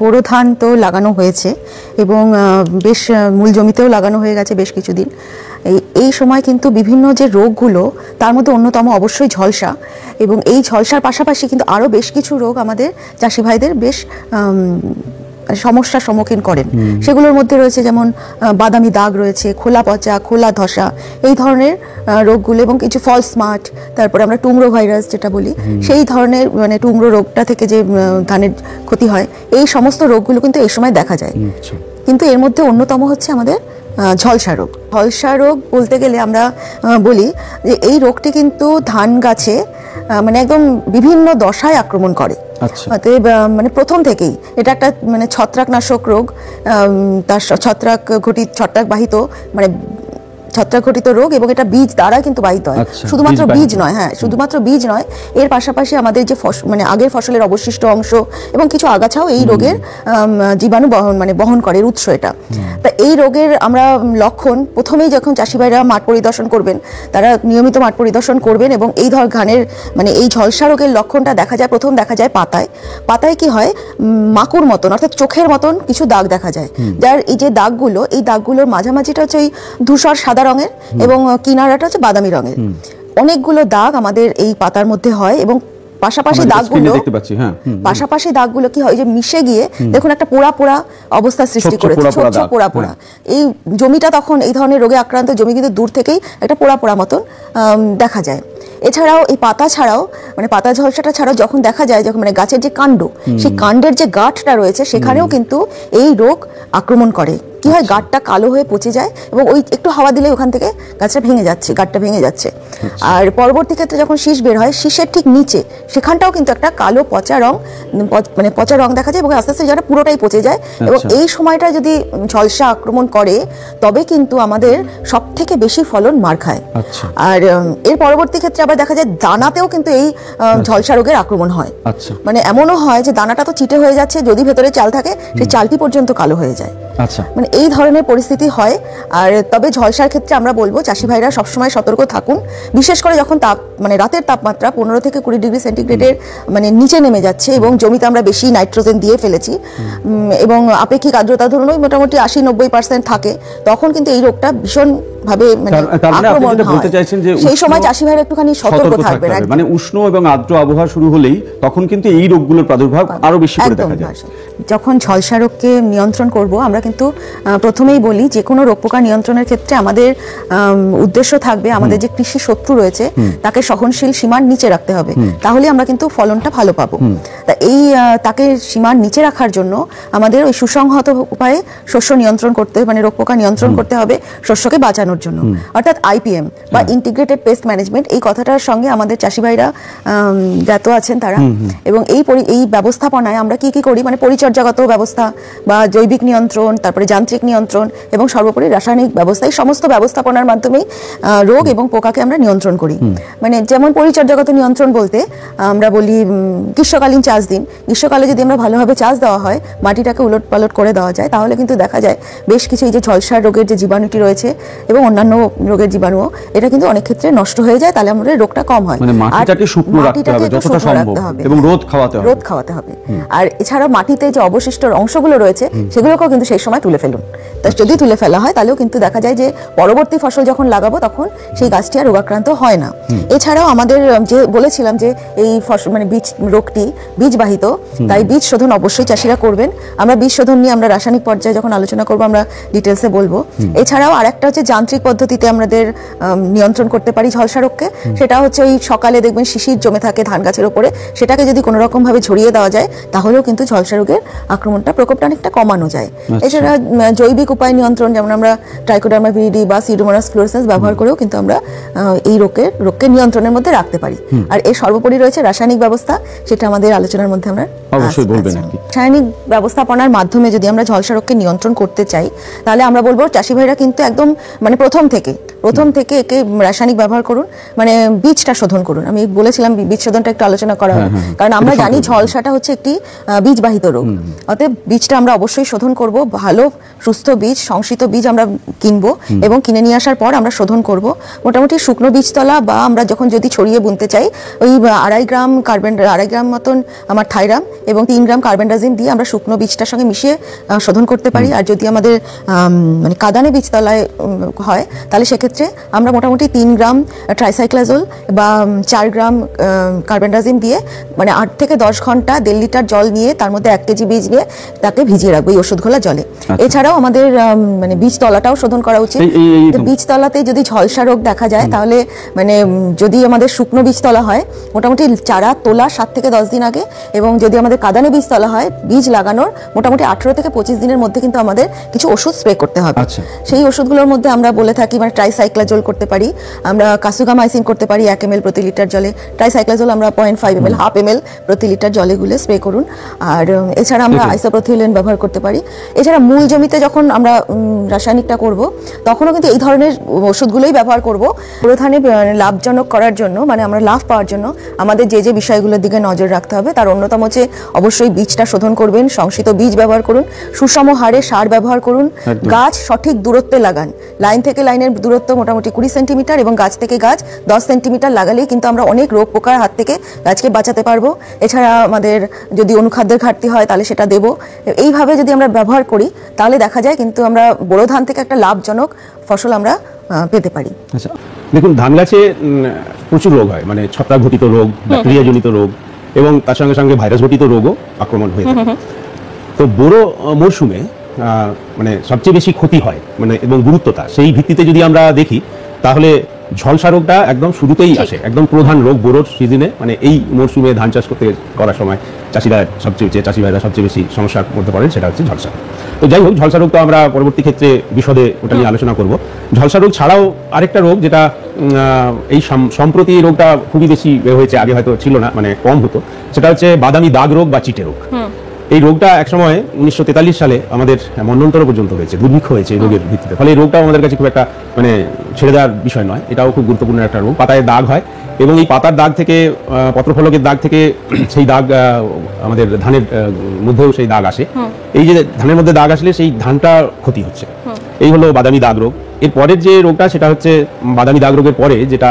বোরো ধান তো লাগানো হয়েছে এবং বেশ মূল জমিতেও লাগানো হয়ে গেছে বেশ কিছুদিন। এই সময় কিন্তু বিভিন্ন যে রোগগুলো তার মধ্যে অন্যতম অবশ্যই ঝলসা, এবং এই ঝলসার পাশাপাশি কিন্তু আরও বেশ কিছু রোগ আমাদের চাষি ভাইদের বেশ সমস্যার সম্মুখীন করেন। সেগুলোর মধ্যে রয়েছে যেমন বাদামি দাগ রয়েছে, খোলা পচা, খোলা ধসা, এই ধরনের রোগগুলো, এবং কিছু ফলস স্মার্ট, তারপরে আমরা টুমরো ভাইরাস যেটা বলি, সেই ধরনের মানে টুমরো রোগটা থেকে যে ধানের ক্ষতি হয়, এই সমস্ত রোগগুলো কিন্তু এই সময় দেখা যায়। কিন্তু এর মধ্যে অন্যতম হচ্ছে আমাদের ঝলসা রোগ। ঝলসা রোগ বলতে গেলে আমরা বলি যে এই রোগটি কিন্তু ধান গাছে মানে একদম বিভিন্ন দশায় আক্রমণ করে। অতএব মানে প্রথম থেকেই এটা একটা মানে ছত্রাকনাশক রোগ, তার ছত্রাকবাহিত মানে ছত্রাকঘটিত রোগ, এবং এটা বীজ দ্বারা কিন্তু বাহিত হয়। শুধুমাত্র বীজ নয়, হ্যাঁ শুধুমাত্র বীজ নয়, এর পাশাপাশি আমাদের যে মানে আগের ফসলের অবশিষ্ট অংশ এবং কিছু আগাছাও এই রোগের জীবাণু বহন করে, উৎস এটা। তা এই রোগের আমরা লক্ষণ প্রথমেই যখন চাষি ভাইরা মাঠ পরিদর্শন করবেন, তারা নিয়মিত মাঠ পরিদর্শন করবেন, এবং এই ধানের মানে এই ঝলসা রোগের লক্ষণটা দেখা যায়, প্রথম দেখা যায় পাতায় কি হয়, মাকুর মতন অর্থাৎ চোখের মতন কিছু দাগ দেখা যায়, যার এই যে দাগগুলো, এই দাগগুলোর মাঝামাঝিটা হচ্ছে ওই ধূসর সাদা রঙের এবং কিনারাটা হচ্ছে বাদামি রঙের। অনেকগুলো দাগ আমাদের এই পাতার মধ্যে হয়, এবং পাশাপাশি দাগগুলো কি হয় যে মিশে গিয়ে দেখুন একটা পোড়া পোড়া অবস্থা সৃষ্টি করেছে, ছোট ছোট পোড়া পোড়া। এই জমিটা তখন এই ধরনের রোগে আক্রান্ত জমি কিন্তু দূর থেকেই একটা পোড়া পোড়া মতন দেখা যায়। এছাড়াও এই পাতা ছাড়াও মানে পাতা ঝলসাটা ছাড়াও যখন দেখা যায়, যখন মানে গাছের যে কাণ্ড, সেই কাণ্ডের যে গাঁটটা রয়েছে সেখানেও কিন্তু এই রোগ আক্রমণ করে। কি হয়, গাঁটটা কালো হয়ে পচে যায়, এবং ওই একটু হাওয়া দিলে ওখান থেকে গাছটা ভেঙে যাচ্ছে, গাঁটটা ভেঙে যাচ্ছে। আর পরবর্তী ক্ষেত্রে যখন শীষ বের হয়, শীষের ঠিক নিচে সেখানটাও কিন্তু একটা কালো পচা রং মানে পচা রং দেখা যায়, এবং আস্তে আস্তে যারা পুরোটাই পচে যায়। এবং এই সময়টা যদি ঝলসা আক্রমণ করে তবে কিন্তু আমাদের সব থেকে বেশি ফলন মার খায়। আর এর পরবর্তী ক্ষেত্রে আবার দেখা যায় দানাতেও কিন্তু এই ঝলসা রোগের আক্রমণ হয়। মানে এমনও হয় যে দানাটা তো চিটে হয়ে যাচ্ছে, যদি ভেতরে চাল থাকে সেই চালটি পর্যন্ত কালো হয়ে যায়। মানে এই ধরনের পরিস্থিতি হয়। আর তবে ঝলসার ক্ষেত্রে আমরা বলবো চাষি ভাইরা সবসময় সতর্ক থাকুন, বিশেষ করে যখন মানে রাতের তাপমাত্রা 15 থেকে 20 ডিগ্রি সেন্টিগ্রেডের মানে নিচে নেমে যাচ্ছে, এবং জমিতে আমরা বেশি নাইট্রোজেন দিয়ে ফেলেছি, এবং আপেক্ষিক আর্দ্রতা ধরুন ওই মোটামুটি 80-90% থাকে, তখন কিন্তু এই রোগটা ভীষণ ভাবে মানে বলতে চাইছেন যে সেই সময় চাষি ভাইরা একটুখানি সতর্ক থাকবেন। মানে উষ্ণ এবং আর্দ্র আবহাওয়া শুরু হলেই তখন কিন্তু এই রোগগুলোর প্রাদুর্ভাব আরো বেশি করে দেখা যায়। যখন ঝলসা রোগকে নিয়ন্ত্রণ করব, আমরা কিন্তু প্রথমেই বলি যে কোনো রোগ পোকা নিয়ন্ত্রণের ক্ষেত্রে আমাদের উদ্দেশ্য থাকবে আমাদের যে কৃষি শত্রু রয়েছে তাকে সহনশীল সীমার নিচে রাখতে হবে, তাহলে আমরা কিন্তু ফলনটা ভালো পাবো। তা এই তাকে সীমার নিচে রাখার জন্য আমাদের ওই সুসংহত উপায়ে শস্য নিয়ন্ত্রণ করতে, মানে রোগ পোকা নিয়ন্ত্রণ করতে হবে শস্যকে বাঁচানোর জন্য, অর্থাৎ আইপিএম বা ইন্টিগ্রেটেড পেস্ট ম্যানেজমেন্ট। এই কথাটার সঙ্গে আমাদের চাষি ভাইরা জ্ঞাত আছেন তারা, এবং এই ব্যবস্থাপনায় আমরা কি কি করি, মানে পরিচর্যাগত ব্যবস্থা বা জৈবিক নিয়ন্ত্রণ, তারপরে যান্ত্রিক নিয়ন্ত্রণ এবং সর্বোপরি রাসায়নিক ব্যবস্থা, এই সমস্ত ব্যবস্থাপনার মাধ্যমেই রোগ এবং পোকাকে আমরা নিয়ন্ত্রণ করি। মানে যেমন পরিচর্যাগত নিয়ন্ত্রণ বলতে আমরা বলি গ্রীষ্মকালীন চাষ দিন, গ্রীষ্মকালে যদি আমরা ভালোভাবে চাষ দেওয়া হয়, মাটিটাকে উলট পালট করে দেওয়া যায়, তাহলে কিন্তু দেখা যায় বেশ কিছু এই যে ঝলসার রোগের যে জীবাণুটি রয়েছে এবং অন্যান্য রোগের জীবাণু, এটা কিন্তু অনেক ক্ষেত্রে নষ্ট হয়ে যায়, তাহলে আমাদের রোগটা কম হয়। মানে মাটিটাকে শুকনো রাখতে হবে যতটা সম্ভব, এবং রোদ খাওয়াতে হবে। আর এছাড়া মাটিতে যে অবশিষ্ট অংশগুলো রয়েছে সেগুলোকেও কিন্তু সেই সময় তুলে ফেলুন। তা যদি তুলে ফেলা হয় তাহলেও কিন্তু দেখা যায় যে পরবর্তী ফসল যখন লাগাবো তখন সেই গাছটি আর রোগাক্রান্ত হয় না। এছাড়াও আমাদের যে বলেছিলাম যে এই ফসল মানে বীজ রোগটি বীজবাহিত, তাই বীজ শোধন অবশ্যই চাষিরা করবেন। আমরা বীজ শোধন নিয়ে আমরা রাসায়নিক পর্যায়ে যখন আলোচনা করবো আমরা ডিটেলসে বলবো। এছাড়াও আরেকটা হচ্ছে যান্ত্রিক পদ্ধতিতে আমাদের নিয়ন্ত্রণ করতে পারি ঝলসা রোগকে, সেটা হচ্ছে ওই সকালে দেখবেন শিশির জমে থাকে ধান গাছের উপরে, সেটাকে যদি কোনো রকম ভাবে ছড়িয়ে দেওয়া যায় তাহলেও কিন্তু ঝলসা রোগের আক্রমণটা প্রকোপটা অনেকটা কমানো যায়। এছাড়া জৈবিক উপায় নিয়ন্ত্রণ, যেমন আমরা ট্রাইকোডার্মা ভিরিডি বা সিউডোমোনাস ফ্লোরেসেন্স ব্যবহার করেও কিন্তু আমরা এই রোগকে নিয়ন্ত্রণের মধ্যে রাখতে পারি। আর এর সর্বোপরি রয়েছে রাসায়নিক ব্যবস্থা, সেটা আমাদের আলোচনার মধ্যে আমরা অবশ্যই বলবেন। রাসায়নিক ব্যবস্থাপনার মাধ্যমে যদি আমরা ঝলসা রোগকে নিয়ন্ত্রণ করতে চাই, তাহলে আমরা বলবো চাষি ভাইরা কিন্তু একদম মানে প্রথম থেকে একে রাসায়নিক ব্যবহার করুন, মানে বীজটা শোধন করুন। আমি বলেছিলাম বীজ শোধনটা একটু আলোচনা করা হয়, কারণ আমরা জানি ঝলসাটা হচ্ছে একটি বীজবাহিত রোগ, অতএব বীজটা আমরা অবশ্যই শোধন করব। ভালো সুস্থ বীজ, সংশিত বীজ আমরা কিনবো এবং কিনে নিয়ে আসার পর আমরা শোধন করব। মোটামুটি শুকনো বীজতলা বা আমরা যখন যদি ছড়িয়ে বুনতে চাই ওই 2.5 গ্রাম মতন আমার থাইরাম এবং 3 গ্রাম কার্বেন্ডাজিম দিয়ে আমরা শুকনো বীজটার সঙ্গে মিশিয়ে শোধন করতে পারি। আর যদি আমাদের মানে কাদানে বীজতলায় হয় তাহলে সেক্ষেত্রে আমরা মোটামুটি 3 গ্রাম ট্রাইসাইক্লাজোল বা 4 গ্রাম কার্বেন্ডাজিম দিয়ে মানে 8 থেকে 10 ঘন্টা 1.5 লিটার জল নিয়ে তার মধ্যে 1 কেজি বীজ নিয়ে তাকে ভিজিয়ে রাখবো এই ওষুধ ঘোলা জলে। এছাড়াও আমাদের মানে বীজতলাটাও শোধন করা উচিত। বীজতলাতে যদি ঝলসা রোগ দেখা যায় তাহলে মানে যদি আমাদের শুকনো বীজতলা হয় মোটামুটি চারা তোলা 7 থেকে 10 দিন আগে, এবং যদি আমাদের কাদানে বীজতলা হয় বীজ লাগানোর মোটামুটি 18 থেকে 25 দিনের মধ্যে কিন্তু আমাদের কিছু ওষুধ স্প্রে করতে হবে। সেই ওষুধগুলোর মধ্যে আমরা বলে থাকি মানে ট্রাইসাইক্লাজোল করতে পারি, আমরা কাসুগামাইসিন করতে পারি 1 ml প্রতি লিটার জলে, ট্রাইসাইক্লাজোল আমরা 0.5 ml 1/2 ml প্রতি লিটার জলে গুলে স্প্রে করুন। আর এছাড়া আমরা আইসোপ্রোথিলিন ব্যবহার করতে পারি। এছাড়া মূল জমিতে যখন আমরা রাসায়নিকটা করব তখনও কিন্তু এই ধরনের ওষুধগুলোই ব্যবহার করব। প্রধানে লাভজনক করার জন্য মানে আমরা লাভ পাওয়ার জন্য আমাদের যে বিষয়গুলোর দিকে নজর রাখতে হবে তার অন্যতম হচ্ছে অবশ্যই বীজটা শোধন করবেন, সংশিত বীজ ব্যবহার করুন, সুষম হারে সার ব্যবহার করুন, গাছ সঠিক দূরত্বে লাগান। লাইন থেকে লাইনের দূরত্ব মোটামুটি 20 সেন্টিমিটার এবং গাছ থেকে গাছ 10 সেন্টিমিটার লাগালেই কিন্তু আমরা অনেক রোগ পোকার হাত থেকে গাছকে বাঁচাতে পারবো। এছাড়া আমাদের যদি অনুখাদ্যের ঘাটতি হয় তাহলে সেটা দেব। এইভাবে যদি আমরা ব্যবহার করি তাহলে দেখা যায় কিন্তু আমরা বোরো ধান থেকে একটা লাভজনক ফসল আমরা পেতে পারি। আচ্ছা, দেখুন ধান গাছে প্রচুর রোগ হয়, মানে ছত্রাক ঘটিত রোগ, ব্যাকটেরিয়া জনিত রোগ এবং তার সঙ্গে সঙ্গে ভাইরাস ঘটিত রোগও আক্রমণ হয়ে থাকে। তো বোরো মরশুমে মানে সবচেয়ে বেশি ক্ষতি হয় মানে এবং গুরুত্বটা সেই ভিত্তিতে যদি আমরা দেখি তাহলে ঝলসা রোগটা একদম শুরুতেই আসে, একদম প্রধান রোগ বোরোর সিজনে, মানে এই মরশুমে ধান চাষ করার সময় চাষি ভাইরা সবচেয়ে বেশি সমস্যার মধ্যে পড়েন, সেটা হচ্ছে ঝলসা। তো যাই হোক, ঝলসা রোগ তো আমরা পরবর্তী ক্ষেত্রে বিশদে ওটা নিয়ে আলোচনা করব। ঝলসা রোগ ছাড়াও আরেকটা রোগ যেটা এই সম্প্রতি রোগটা খুবই বেশি হয়েছে, আগে হয়তো ছিল না, মানে কম হতো, সেটা হচ্ছে বাদামি দাগ রোগ বা চিটে রোগ। এই রোগটা একসময় 1943 সালে আমাদের মন্বন্তর পর্যন্ত হয়েছে, দুর্ভিক্ষ হয়েছে এই রোগের ভিত্তিতে। ফলে এই রোগটাও আমাদের কাছে খুব একটা মানে ছেড়ে দেওয়ার বিষয় নয়, এটাও খুব গুরুত্বপূর্ণ একটা রোগ। পাতায় দাগ হয় এবং এই পাতার দাগ থেকে পত্রফলকের দাগ থেকে সেই দাগ আমাদের ধানের মধ্যেও সেই দাগ আসে। এই যে ধানের মধ্যে দাগ আসলে সেই ধানটা ক্ষতি হচ্ছে, এই হলো বাদামি দাগ রোগ। এর পরের যে রোগটা সেটা হচ্ছে বাদামি দাগ রোগের পরে যেটা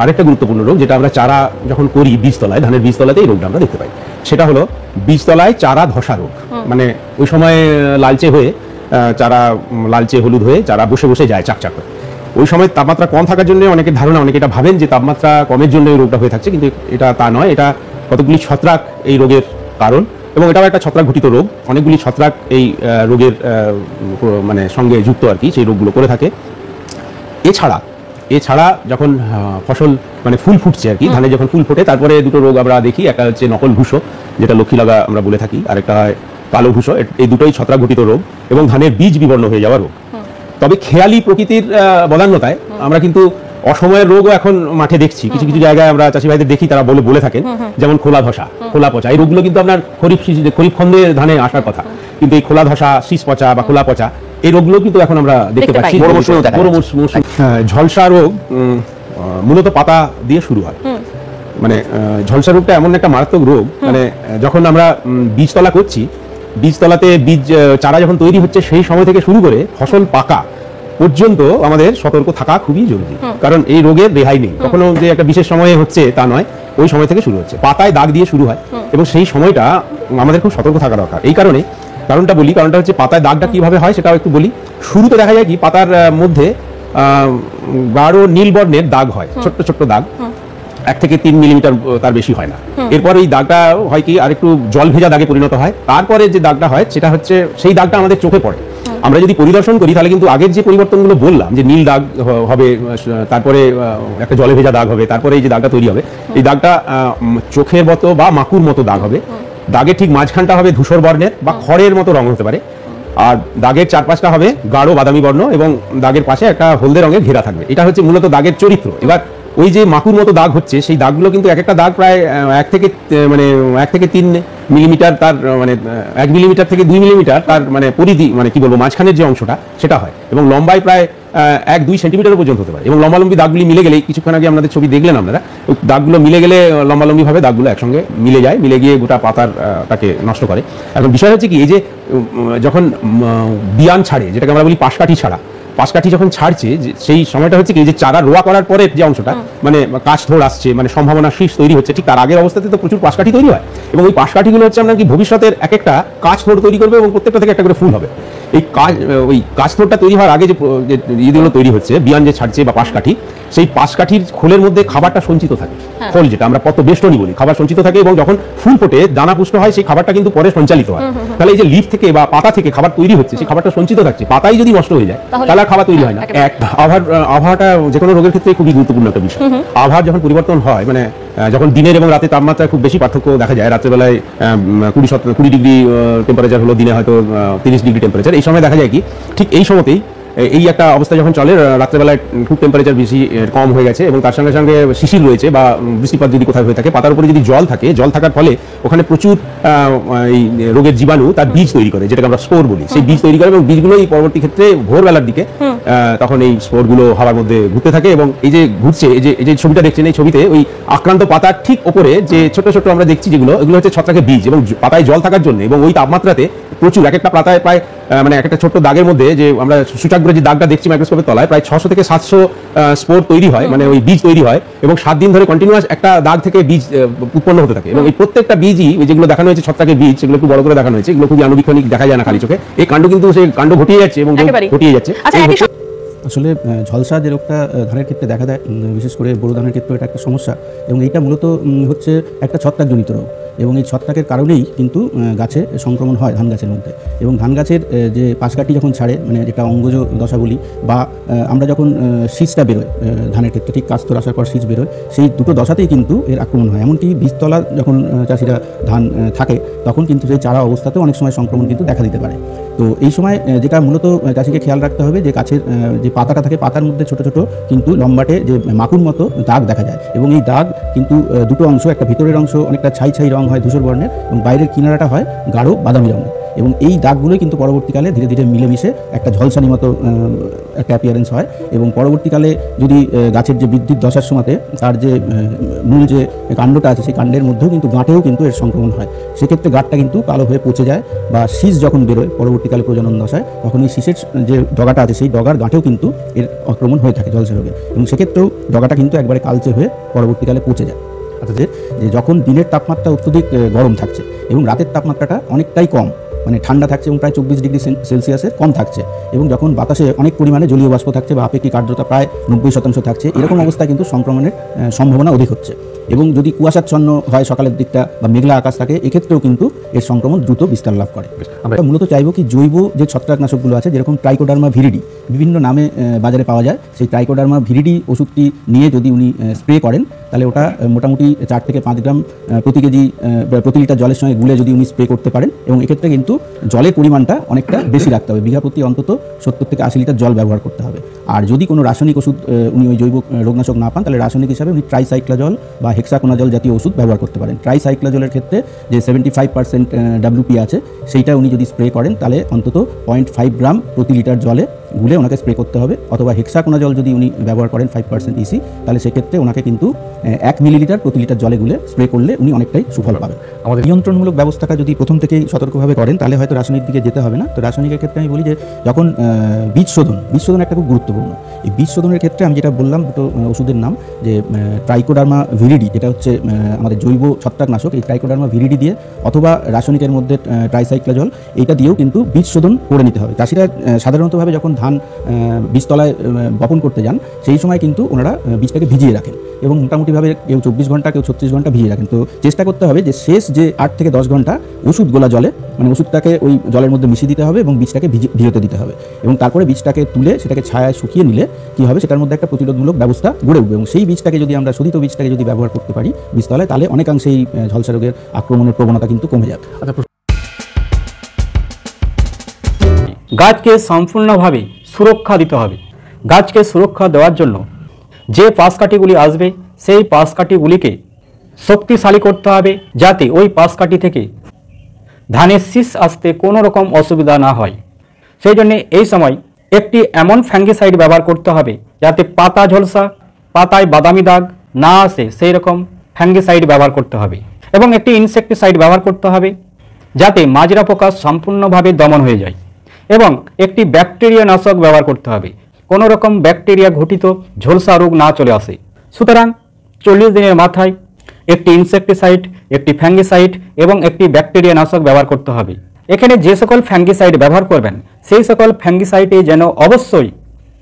আরেকটা গুরুত্বপূর্ণ রোগ, যেটা আমরা চারা যখন করি বীজতলায়, ধানের বীজতলাতে এই রোগটা আমরা দেখতে পাই, সেটা হলো বীজতলায় চারা ধসা রোগ। মানে ওই সময় লালচে হয়ে চারা লালচে হলুদ হয়ে চারা বসে বসে যায় চাকচাক করে। ওই সময় তাপমাত্রা কম থাকার জন্য অনেকের ধারণা, অনেকে এটা ভাবেন যে তাপমাত্রা কমের জন্য এই রোগটা হয়ে থাকছে, কিন্তু এটা তা নয়। এটা কতগুলি ছত্রাক এই রোগের কারণ এবং এটাও একটা ছত্রাক ঘটিত রোগ। অনেকগুলি ছত্রাক এই রোগের মানে সঙ্গে যুক্ত আর কি, সেই রোগগুলো করে থাকে। এছাড়া যখন ফসল মানে ফুল ফুটছে আর কি, ধানে যখন ফুল ফোটে তারপরে দুটো রোগ আমরা দেখি, একটা হচ্ছে নকল ভুষো যেটা লক্ষ্মী লাগা আমরা বলে থাকি, আর একটা হয় কালো ভুষো। এই দুটোই ছত্রাক ঘটিত রোগ এবং ধানের বীজ বিবর্ণ হয়ে যাওয়া রোগ। তবে খেয়ালি প্রকৃতির বদান্যতায় আমরা কিন্তু অসময়ের রোগও এখন মাঠে দেখছি, কিছু কিছু জায়গায় আমরা চাষি ভাইদের দেখি তারা বলে থাকেন, যেমন খোলা ধসা, খোলা পচা। এই রোগগুলো কিন্তু আপনার খরিফ খন্দে ধানে আসার কথা, কিন্তু এই খোলা ধসা, শীষ পচা বা খোলা পচা এই রোগগুলো কিন্তু এখন আমরা দেখতে পাচ্ছি। ঝলসা রোগ মূলত পাতা দিয়ে শুরু হয়। মানে ঝলসা রোগটা এমন একটা মারাত্মক রোগ, মানে যখন আমরা বীজতলা করছি, বীজতলাতে বীজ চারা যখন তৈরি হচ্ছে সেই সময় থেকে শুরু করে ফসল পাকা পর্যন্ত আমাদের সতর্ক থাকা খুবই জরুরি, কারণ এই রোগের রেহাই নেই। কখনো যে একটা বিশেষ সময়ে হচ্ছে তা নয়, ওই সময় থেকে শুরু হচ্ছে, পাতায় দাগ দিয়ে শুরু হয় এবং সেই সময়টা আমাদের খুব সতর্ক থাকা দরকার। এই কারণটা হচ্ছে পাতায় দাগটা কিভাবে হয় সেটাও একটু বলি। শুরুতে দেখা যায় কি পাতার মধ্যে গাঢ় নীল বর্ণের দাগ হয়, ছোট্ট ছোট্ট দাগ, 1 থেকে 3 মিলিমিটার তার বেশি হয় না। এরপর এই দাগটা হয় কি আর একটু জল ভেজা দাগে পরিণত হয়। তারপরে যে দাগটা হয় সেটা হচ্ছে সেই দাগটা আমাদের চোখে পড়ে। আমরা যদি পরিদর্শন করি তাহলে কিন্তু আগের যে পরিবর্তনগুলো বললাম, যে নীল দাগ হবে, তারপরে একটা জলে ভেজা দাগ হবে, তারপরে এই যে দাগটা তৈরি হবে, এই দাগটা চোখের মতো বা মাকুর মতো দাগ হবে। দাগের ঠিক মাঝখানটা হবে ধূসর বর্ণের বা খড়ের মতো রং হতে পারে, আর দাগের চারপাশটা হবে গাঢ় বাদামি বর্ণ এবং দাগের পাশে একটা হলদে রঙের ঘেরা থাকবে। এটা হচ্ছে মূলত দাগের চরিত্র। এবার ওই যে মাকুর মতো দাগ হচ্ছে, সেই দাগগুলো কিন্তু এক একটা দাগ প্রায় 1 থেকে 3 মিলিমিটার তার মানে 1 মিলিমিটার থেকে 2 মিলিমিটার তার মানে পরিধি, মানে কি বলবো, মাঝখানের যে অংশটা সেটা হয়, এবং লম্বায় প্রায় 1-2 সেন্টিমিটার পর্যন্ত হতে পারে। এবং লম্বালম্বি দাগগুলি মিলে গেলে, কিছুক্ষণ আগে আপনাদের ছবি দেখলেন আপনারা, ওই দাগগুলো মিলে গেলে লম্বালম্বিভাবে দাগগুলো একসঙ্গে মিলে যায়, মিলে গিয়ে গোটা পাতার তাকে নষ্ট করে। এখন বিষয় হচ্ছে কি, এই যে যখন বিয়ান ছাড়ে, যেটাকে আমরা বলি পাশকাঠি ছাড়া, পাশকাঠি যখন ছাড়ছে, সেই সময়টা হচ্ছে কি, যে চারা রোয়া করার পরে যে অংশটা মানে কাঠথোড় আসছে, মানে সম্ভাবনা শীষ তৈরি হচ্ছে, ঠিক তার আগের অবস্থাতে তো প্রচুর পাশকাঠি তৈরি হয়, এবং ওই পাশকাঠিগুলো হচ্ছে আপনার কি ভবিষ্যতের এক একটা কাঠথোড় তৈরি করবে, এবং প্রত্যেকটা থেকে একটা করে ফুল হবে। এই ওই কাঠথোড়টা তৈরি হওয়ার আগে যে ইয়েগুলো তৈরি হচ্ছে, বিয়ান যে ছাড়ছে বা পাশকাঠি, সেই পাশকাঠির খোলের মধ্যে খাবারটা সঞ্চিত থাকে, খোল যেটা আমরা পত্রবেষ্টনী বলি, খাবার সঞ্চিত থাকে, এবং যখন ফুল ফোটে দানা পুষ্ট হয়, সেই খাবারটা কিন্তু পরে সঞ্চালিত হয়। তাহলে এই যে লিফ থেকে বা পাতা থেকে খাবার তৈরি হচ্ছে, সেই খাবারটা সঞ্চিত থাকছে, পাতাই যদি নষ্ট হয়ে যায় তাহলে আর খাবার তৈরি হয় না। এক আবহাওয়াটা যে কোনো রোগের ক্ষেত্রে খুবই গুরুত্বপূর্ণ একটা বিষয়। আবহাওয়ার যখন পরিবর্তন হয়, মানে যখন দিনের এবং রাতের তাপমাত্রা খুব বেশি পার্থক্য দেখা যায়, রাত্রেবেলায় 20 ডিগ্রি টেম্পারেচার হলো, দিনে হয়তো 30 ডিগ্রি টেম্পারেচার, এই সময় দেখা যায় কি, ঠিক এই সময়তেই এই একটা অবস্থা যখন চলে, রাত্রেবেলায় খুব টেম্পারেচার বেশি কম হয়ে গেছে, এবং তার সঙ্গে সঙ্গে শিশির রয়েছে বা বৃষ্টিপাত যদি কোথাও হয়ে থাকে, পাতার উপরে যদি জল থাকে, জল থাকার ফলে ওখানে প্রচুর এই রোগের জীবাণু তার বীজ তৈরি করে, যেটাকে আমরা স্পোর বলি, সেই বীজ তৈরি করে, এবং বীজগুলো এই পরবর্তী ক্ষেত্রে ভোরবেলার দিকে তখন এই স্পোরগুলো হাওয়ার মধ্যে ঘুরতে থাকে, এবং এই যে ঘুরছে, এই যে ছবিটা দেখছেন, এই ছবিতে ওই আক্রান্ত পাতার ঠিক ওপরে যে ছোট ছোট আমরা দেখছি যেগুলো, এগুলো হচ্ছে ছত্রাকের বীজ, এবং পাতায় জল থাকার জন্য এবং ওই তাপমাত্রাতে প্রচুর, এক একটা পাতায় প্রায় মানে একটা ছোট্ট দাগের মধ্যে যে আমরা সূচাগ্রে যে দাগটা দেখছি মাইক্রোস্কোপের তলায়, প্রায় 600 থেকে 700 স্পোর তৈরি হয়, মানে ওই বীজ তৈরি হয়, এবং 7 দিন ধরে কন্টিনিউয়াস একটা দাগ থেকে বীজ উৎপন্ন হতে থাকে, এবং এই প্রত্যেকটা বীজই যেগুলো দেখানো হয়েছে ছত্রাকের বীজ, সেগুলো একটু বড় করে দেখানো হয়েছে, এগুলো খুবই আণুবীক্ষণিক, দেখা যায় না খালি চোখে, এই কাণ্ড কিন্তু সেই কাণ্ড ঘটিয়ে যাচ্ছে এবং ঘটিয়ে যাচ্ছে। আসলে ঝলসা যে রোগটা ধানের ক্ষেত্রে দেখা দেয়, বিশেষ করে বোরো ধানের ক্ষেত্রে এটা একটা সমস্যা, এবং এইটা মূলত হচ্ছে একটা ছত্রাকজনিত রোগ, এবং এই ছত্রাকের কারণেই কিন্তু গাছে সংক্রমণ হয় ধান গাছের মধ্যে। এবং ধান গাছের যে পাশকাঠি যখন ছাড়ে, মানে যেটা অঙ্গজ দশা বলি, বা আমরা যখন শীষটা বেরোয় ধানের ক্ষেত্রে, ঠিক কাস্তর আসার পর শীষ বেরোয়, সেই দুটো দশাতেই কিন্তু এর আক্রমণ হয়। এমনকি বীজতলা যখন চাষিরা ধান থাকে, তখন কিন্তু সেই চারা অবস্থাতেও অনেক সময় সংক্রমণ কিন্তু দেখা দিতে পারে। তো এই সময় যেটা মূলত চাষিকে খেয়াল রাখতে হবে, যে গাছের যে পাতাটা থাকে, পাতার মধ্যে ছোট ছোট কিন্তু লম্বাটে যে মাকুর মতো দাগ দেখা যায়, এবং এই দাগ কিন্তু দুটো অংশ, একটা ভিতরের অংশ অনেকটা ছাই ছাই রং হয় ধূসর বর্ণের, এবং বাইরের কিনারাটা হয় গাঢ় বাদামি রঙের, এবং এই দাগগুলোই কিন্তু পরবর্তীকালে ধীরে ধীরে মিলেমিশে একটা ঝলসানি মতো একটা অ্যাপিয়ারেন্স হয়, এবং পরবর্তীকালে যদি গাছের যে বৃদ্ধির দশার সময়তে তার যে মূল যে কাণ্ডটা আছে, সেই কাণ্ডের মধ্যেও কিন্তু গাঁটেও কিন্তু এর সংক্রমণ হয়। সেক্ষেত্রে গাঁটটা কিন্তু কালো হয়ে পচে যায়, বা শীষ যখন বেরোয় পরবর্তীকালে প্রজনন দশায়, তখন এই শীষের যে ডগাটা আছে, সেই ডগার গাঁটেও কিন্তু এর আক্রমণ হয়ে থাকে ঝলসা রোগে, এবং সেক্ষেত্রেও ডগাটা কিন্তু একবারে কালচে হয়ে পরবর্তীকালে পচে যায়। অর্থাৎ যে যখন দিনের তাপমাত্রা অত্যধিক গরম থাকছে এবং রাতের তাপমাত্রাটা অনেকটাই কম, মানে ঠান্ডা থাকছে এবং প্রায় 24 ডিগ্রি সেলসিয়াসের কম থাকছে, এবং যখন বাতাসে অনেক পরিমাণে জলীয় বাষ্প থাকছে বা আপেক্ষিক আর্দ্রতা প্রায় 90% থাকছে, এরকম অবস্থায় কিন্তু সংক্রমণের সম্ভাবনা অধিক হচ্ছে। এবং যদি কুয়াশাচ্ছন্ন হয় সকালের দিকটা বা মেঘলা আকাশ থাকে, এক্ষেত্রেও কিন্তু এর সংক্রমণ দ্রুত বিস্তার লাভ করে। আমরা মূলত চাইব কি, জৈব যে ছত্রাকনাশকগুলো আছে, যেরকম ট্রাইকোডার্মা ভিরিডি বিভিন্ন নামে বাজারে পাওয়া যায়, সেই ট্রাইকোডার্মা ভিরিডি ওষুধটি নিয়ে যদি উনি স্প্রে করেন, তাহলে ওটা মোটামুটি 4 থেকে 5 গ্রাম প্রতি কেজি প্রতি লিটার জলের সঙ্গে গুলে যদি উনি স্প্রে করতে পারেন, এবং এক্ষেত্রে কিন্তু জলের পরিমাণটা অনেকটা বেশি রাখতে হবে, বিঘা প্রতি অন্তত 70 থেকে 80 লিটার জল ব্যবহার করতে হবে। আর যদি কোনো রাসায়নিক ওষুধ উনি ওই জৈব রোগনাশক না পান, তাহলে রাসায়নিক হিসাবে উনি ট্রাইসাইক্লাজল বা হেক্সাকোনাজল জাতীয় ওষুধ ব্যবহার করতে পারেন। ট্রাইসাইক্লাজলের ক্ষেত্রে যে 75% WP আছে, সেইটা উনি যদি স্প্রে করেন, তাহলে অন্তত 0.5 গ্রাম প্রতি লিটার জলে গুলে ওনাকে স্প্রে করতে হবে। অথবা হেক্সাকোনাজল যদি উনি ব্যবহার করেন 5% EC, তাহলে সেক্ষেত্রে ওনাকে কিন্তু 1 মিলিলিটার প্রতি লিটার জলে গুলে স্প্রে করলে উনি অনেকটাই সুফল পাবেন। আমাদের নিয়ন্ত্রণমূলক ব্যবস্থাটা যদি প্রথম থেকেই সতর্কভাবে করেন, তাহলে হয়তো রাসায়নিক দিকে যেতে হবে না। তো রাসায়নিকের ক্ষেত্রে আমি বলি যে, যখন বীজ শোধন একটা খুব গুরুত্বপূর্ণ। এই বীজ শোধনের ক্ষেত্রে আমি যেটা বললাম, দুটো ওষুধের নাম, যে ট্রাইকোডার্মা ভিরিডি, যেটা হচ্ছে আমাদের জৈব ছত্রাকনাশক, এই ট্রাইকোডার্মা ভিরিডি দিয়ে, অথবা রাসায়নিকের মধ্যে ট্রাইসাইক্লাজল, এইটা দিয়েও কিন্তু বীজ শোধন করে নিতে হবে। চাষিরা সাধারণতভাবে যখন ধান বীজতলায় বপন করতে যান, সেই সময় কিন্তু ওনারা বীজটাকে ভিজিয়ে রাখেন, এবং মোটামুটিভাবে কেউ 24 ঘন্টা, কেউ 36 ঘন্টা ভিজিয়ে রাখেন। তো চেষ্টা করতে হবে যে শেষ যে 8 থেকে 10 ঘন্টা ওষুধ গোলা জলে, মানে ওষুধটাকে ওই জলের মধ্যে মিশিয়ে দিতে হবে এবং বীজটাকে ভিজোতে দিতে হবে, এবং তারপরে বীজটাকে তুলে সেটাকে ছায়ায় শুকিয়ে নিলে কি হবে, সেটার মধ্যে একটা প্রতিরোধমূলক ব্যবস্থা গড়ে উঠবে, এবং সেই বীজটাকে যদি আমরা শোধিত বীজটাকে যদি ব্যবহার করতে পারি বীজতলায়, তাহলে অনেকাংশেই ঝলসা রোগের আক্রমণের প্রবণতা কিন্তু কমে যাবে। গাছকে সম্পূর্ণভাবে সুরক্ষা দিতে হবে। গাছকে সুরক্ষা দেওয়ার জন্য যে পাশকাঠিগুলি আসবে, সেই পাশকাঠিগুলিকে শক্তিশালী করতে হবে, যাতে ওই পাশকাঠি থেকে ধানের শীষ আসতে কোনো রকম অসুবিধা না হয়। সেই জন্য এই সময় একটি এমন ফ্যাঙ্গিসাইড ব্যবহার করতে হবে যাতে পাতা ঝলসা, পাতায় বাদামি দাগ না আসে, সেই রকম ফ্যাঙ্গিসাইড ব্যবহার করতে হবে। এবং একটি ইনসেকটিসাইড ব্যবহার করতে হবে যাতে মাজরা পোকা সম্পূর্ণভাবে দমন হয়ে যায়। এবং একটি ব্যাকটেরিয়া নাশক ব্যবহার করতে হবে, কোনো রকম ব্যাকটেরিয়া ঘটিত ঝলসা রোগ না চলে আসে। সুতরাং 40 দিনের মাথায় একটি ইনসেকটিসাইড, একটি ফ্যাঙ্গিসাইড এবং একটি ব্যাকটেরিয়া নাশক ব্যবহার করতে হবে। এখানে যে সকল ফ্যাঙ্গিসাইড ব্যবহার করবেন সেই সকল ফ্যাঙ্গিসাইডে যেন অবশ্যই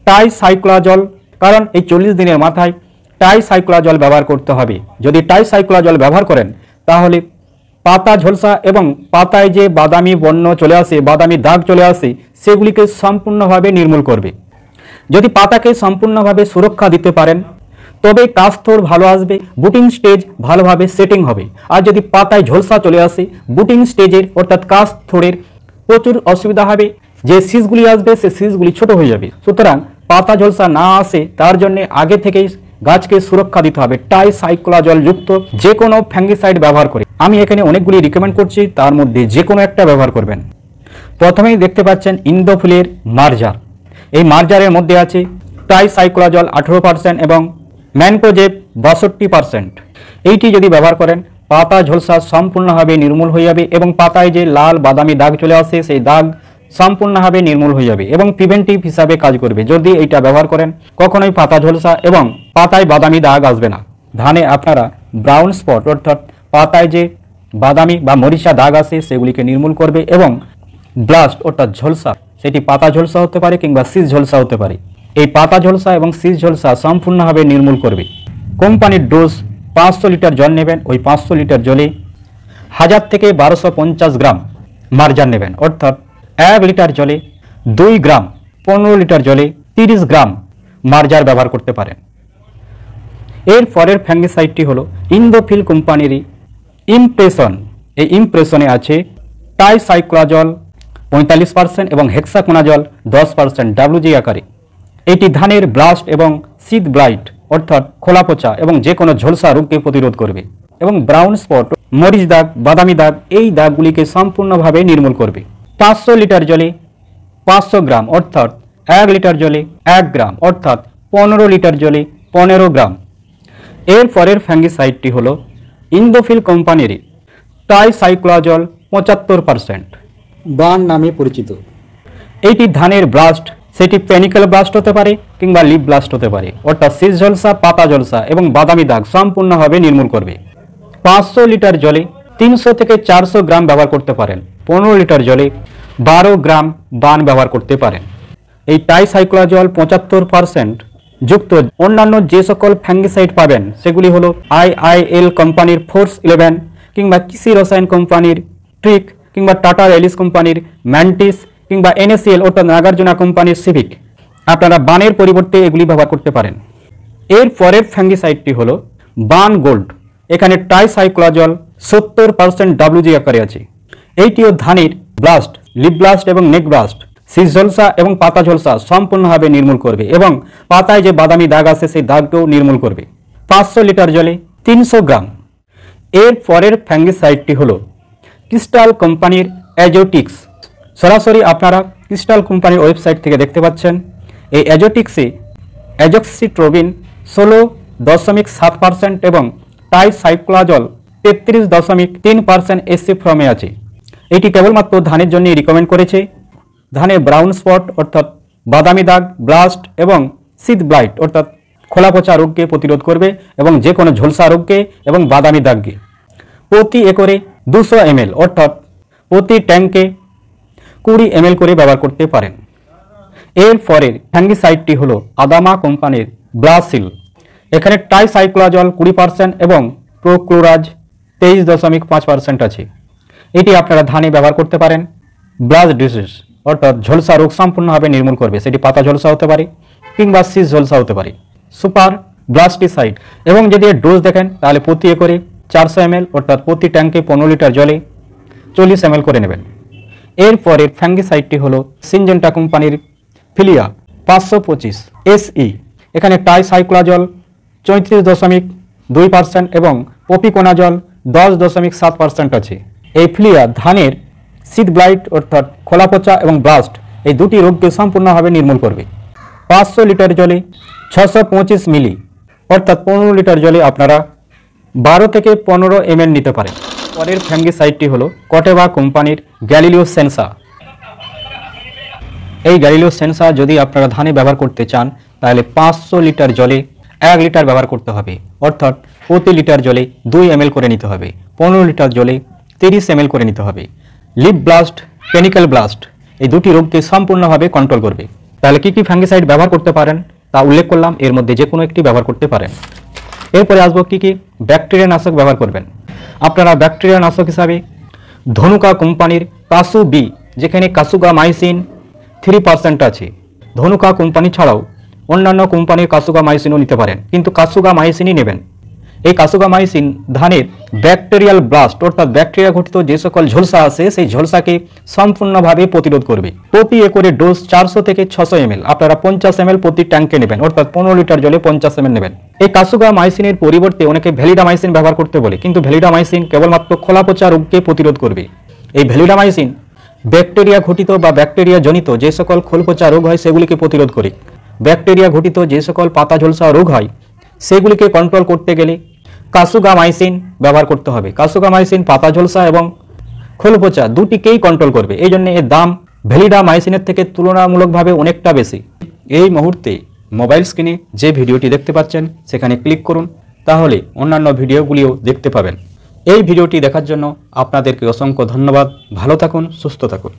টাইসাইক্লোজল, কারণ এই 40 দিনের মাথায় টাইসাইক্লোজল ব্যবহার করতে হবে। যদি টাইসাইক্লোজল ব্যবহার করেন তাহলে পাতা ঝলসা এবং পাতায় যে বাদামি বর্ণ চলে আসে, বাদামি দাগ চলে আসে, সেগুলিকে সম্পূর্ণভাবে নির্মূল করবে। যদি পাতাকে সম্পূর্ণভাবে সুরক্ষা দিতে পারেন তবে কাস্তর ভালো আসবে, বুটিং স্টেজ ভালোভাবে সেটিং হবে। আর যদি পাতায় ঝলসা চলে আসে, বুটিং স্টেজের অর্থাৎ কাস্তরের প্রচুর অসুবিধা হবে, যে শীষগুলি আসবে সে শীষগুলি ছোট হয়ে যাবে। সুতরাং পাতা ঝলসা না আসে তার জন্য আগে থেকেই গাছকে সুরক্ষা দিতে হবে টাইসাইক্লোজল যুক্ত যে কোনো ফ্যাঙ্গিসাইড ব্যবহার করে। আমি এখানে অনেকগুলি রিকমেন্ড করছি, তার মধ্যে যে কোনো একটা ব্যবহার করবেন। প্রথমেই দেখতে পাচ্ছেন ইন্দোফিলের মার্জার। এই মার্জারের মধ্যে আছে টাইসাইক্লোজল 18% এবং ম্যানকোজেব 62%। এইটি যদি ব্যবহার করেন পাতা ঝলসা সম্পূর্ণভাবে নির্মূল হয়ে যাবে এবং পাতায় যে লাল বাদামি দাগ চলে আসে সেই দাগ সম্পূর্ণভাবে নির্মূল হয়ে যাবে এবং প্রিভেন্টিভ হিসাবে কাজ করবে। যদি এইটা ব্যবহার করেন কখনোই পাতা ঝলসা এবং পাতায় বাদামি দাগ আসবে না। ধানে আপনারা ব্রাউন স্পট অর্থাৎ পাতায় যে বাদামি বা মরিচা দাগ আসে সেগুলিকে নির্মূল করবে এবং ব্লাস্ট অর্থাৎ ঝলসা, সেটি পাতা ঝলসা হতে পারে কিংবা শীষ ঝলসা হতে পারে, এই পাতা ঝলসা এবং শীষ ঝলসা সম্পূর্ণভাবে নির্মূল করবে। কোম্পানির ডোজ 500 লিটার জল নেবেন, ওই 500 লিটার জলে 1000 থেকে 1250 গ্রাম মার্জার নেবেন, অর্থাৎ 1 লিটার জলে 2 গ্রাম, 15 লিটার জলে 30 গ্রাম মার্জার ব্যবহার করতে পারেন। এর পরের ফ্যাঙ্গিসাইডটি হলো ইন্দোফিল কোম্পানিরই ইমপ্রেশন। এই ইমপ্রেশনে আছে টাইসাইক্লোজল 45% এবং হেক্সাকোনাজল 10% WG আকারে। এটি ধানের ব্লাস্ট এবং শীত ব্লাইট অর্থাৎ খোলা পচা এবং যে কোনো ঝলসা রোগকে প্রতিরোধ করবে এবং ব্রাউন স্পট, মরিচ দাগ, বাদামি দাগ, এই দাগগুলিকে সম্পূর্ণভাবে নির্মূল করবে। 500 লিটার জলে 500 গ্রাম অর্থাৎ 1 লিটার জলে 1 গ্রাম অর্থাৎ 15 লিটার জলে 15 গ্রাম। এর পরের ফ্যাঙ্গিসাইডটি হলো ইন্দোফিল কোম্পানির টাইসাইক্লোজল 75%। বান নামে পরিচিত। এইটি ধানের ব্লাস্ট, সেটি পেনিক্যাল ব্লাস্ট হতে পারে কিংবা লিপ ব্লাস্ট হতে পারে, অর্থাৎ শীষ ঝলসা, পাতা ঝলসা এবং বাদামি দাগ সম্পূর্ণভাবে নির্মূল করবে। 500 লিটার জলে 300 থেকে 400 গ্রাম ব্যবহার করতে পারেন। 15 লিটার জলে 12 গ্রাম বান ব্যবহার করতে পারেন। এই টাইসাইক্লোজল 75% যুক্ত অন্যান্য যে সকল ফ্যাঙ্গিসাইড পাবেন সেগুলি হলো IIL কোম্পানির ফোর্স 11 কিংবা কৃষি রসায়ন কোম্পানির ট্রিক কিংবা টাটা এলিস কোম্পানির ম্যান্টিস কিংবা NaCl অর্থাৎ নাগার্জুনা কোম্পানির সিভিক। আপনারা বানের পরিবর্তে এগুলি ব্যবহার করতে পারেন। এর পরের ফ্যাঙ্গিসাইডটি হলো বান গোল্ড। এখানে টাইসাইক্লোজল 70% WG আকারে আছে। এইটিও ধানের ব্লাস্ট, লিপ ব্লাস্ট এবং নেক ব্লাস্ট, শীষ ঝলসা এবং পাতা ঝলসা সম্পূর্ণভাবে নির্মূল করবে এবং পাতায় যে বাদামি দাগ আছে সেই দাগকেও নির্মূল করবে। 500 লিটার জলে 300 গ্রাম। এর পরের ফ্যাঙ্গিসাইডটি হলো ক্রিস্টাল কোম্পানির অ্যাজোটিক্স। সরাসরি আপনারা ক্রিস্টাল কোম্পানির ওয়েবসাইট থেকে দেখতে পাচ্ছেন। এই অ্যাজোটিক্সে অ্যাজোক্সিট্রোবিন 16.7% এবং টাইসাইক্লোজল 33.3% SC ফর্মে আছে। এটি কেবলমাত্র ধানের জন্য রিকমেন্ড করেছে। ধানে ব্রাউন স্পট অর্থাৎ বাদামি দাগ, ব্লাস্ট এবং শীত ব্লাইট অর্থাৎ খোলা পচা রোগকে প্রতিরোধ করবে এবং যে কোনো ঝলসা রোগকে এবং বাদামি দাগকে। প্রতি একরে 200 ml অর্থাৎ প্রতি ট্যাঙ্কে 20 ml করে ব্যবহার করতে পারেন। এর পরের ফ্যাঙ্গিসাইডটি হলো আদামা কোম্পানির ব্লাসিল। এখানে টাইসাইক্লোজল 20% এবং প্রোক্লোরাজ 23.5% আছে। এটি আপনারা ধানে ব্যবহার করতে পারেন। ব্লাস্ট ডিজিজ অর্থাৎ ঝলসা রোগ সম্পূর্ণভাবে নির্মূল করবে, সেটি পাতা ঝলসা হতে পারে কিংবা শীষ ঝলসা হতে পারে। সুপার ব্লাস্টিসাইড এবং যদি এর ডোজ দেখেন তাহলে প্রতি একরে 400 ml অর্থাৎ প্রতি ট্যাঙ্কে 15 লিটার জলে 40 ml করে নেবেন। এর পরের ফ্যাঙ্গিসাইডটি হলো সিনজেন্টা কোম্পানির ফিলিয়া 525 SE। এখানে টাইসাইক্লোজল 34.2% এবং পপিকোনাজল 10.7% আছে। এই ফিলিয়া ধানের সিড ব্লাইট অর্থাৎ খোলা পচা এবং ব্লাস্ট এই দুটি রোগকে সম্পূর্ণভাবে নির্মূল করবে। 500 লিটার জলে 625 মিলি অর্থাৎ 15 লিটার জলে আপনারা 12 থেকে 15 ml নিতে পারেন। পরের ফ্যাঙ্গিসাইডটি হলো কটেভা কোম্পানির গ্যালিলিও সেন্সা। এই গ্যালিলিও সেন্সা যদি আপনারা ধানে ব্যবহার করতে চান তাহলে 500 লিটার জলে 1 লিটার ব্যবহার করতে হবে, অর্থাৎ প্রতি লিটার জলে 2 ml করে নিতে হবে। 15 লিটার জলে 30 ml করে নিতে হবে। লিপ ব্লাস্ট, পেনিক্যাল ব্লাস্ট এই দুটি রোগকে সম্পূর্ণভাবে কন্ট্রোল করবে। তাহলে কি কি ফ্যাঙ্গিসাইড ব্যবহার করতে পারেন তা উল্লেখ করলাম, এর মধ্যে যে কোনো একটি ব্যবহার করতে পারেন। এরপরে আসবো কি কি ব্যাকটেরিয়া নাশক ব্যবহার করবেন। আপনারা ব্যাকটেরিয়া নাশক হিসাবে ধনুকা কোম্পানির কাসু বি, যেখানে কাসুগামাইসিন 3% আছে, ধনুকা কোম্পানি ছাড়াও অন্যান্য কোম্পানির কাসুগামাইসিনও নিতে পারেন, কিন্তু কাসুগামাইসিনই নেবেন। এই কাসুগামাইসিন ধানের ব্যাকটেরিয়াল ব্লাস্ট অর্থাৎ ব্যাকটেরিয়া ঘটিত যে সকল ঝলসা আছে সেই ঝলসাকে সম্পূর্ণভাবে প্রতিরোধ করবে। প্রতি একরে ডোজ 400 থেকে 600 ml, আপনারা 50 ml প্রতি ট্যাঙ্কে নেবেন, অর্থাৎ 15 লিটার জলে 50 ml নেবেন। এই কাসুগামাইসিনের পরিবর্তে অনেকে ভ্যালিডামাইসিন ব্যবহার করতে বলে, কিন্তু ভ্যালিডামাইসিন কেবলমাত্র খোলা পচা রোগকে প্রতিরোধ করবে। এই ভ্যালিডামাইসিন ব্যাকটেরিয়া ঘটিত বা ব্যাকটেরিয়া জনিত যে সকল খোলপচা রোগ হয় সেগুলিকে প্রতিরোধ করে। ব্যাকটেরিয়া ঘটিত যে সকল পাতা ঝলসা রোগ হয় সেগুলিকে কন্ট্রোল করতে গেলে কাসুগামাইসিন ব্যবহার করতে হবে। কাসুগামাইসিন পাতা ঝলসা এবং খোলপচা দুটিকেই কন্ট্রোল করবে, এই জন্য এর দাম ভ্যালিডামাইসিনের থেকে তুলনামূলকভাবে অনেকটা বেশি। এই মুহূর্তে মোবাইল স্ক্রিনে যে ভিডিওটি দেখতে পাচ্ছেন সেখানে ক্লিক করুন, তাহলে অন্যান্য ভিডিওগুলিও দেখতে পাবেন। এই ভিডিওটি দেখার জন্য আপনাদেরকে অসংখ্য ধন্যবাদ। ভালো থাকুন, সুস্থ থাকুন।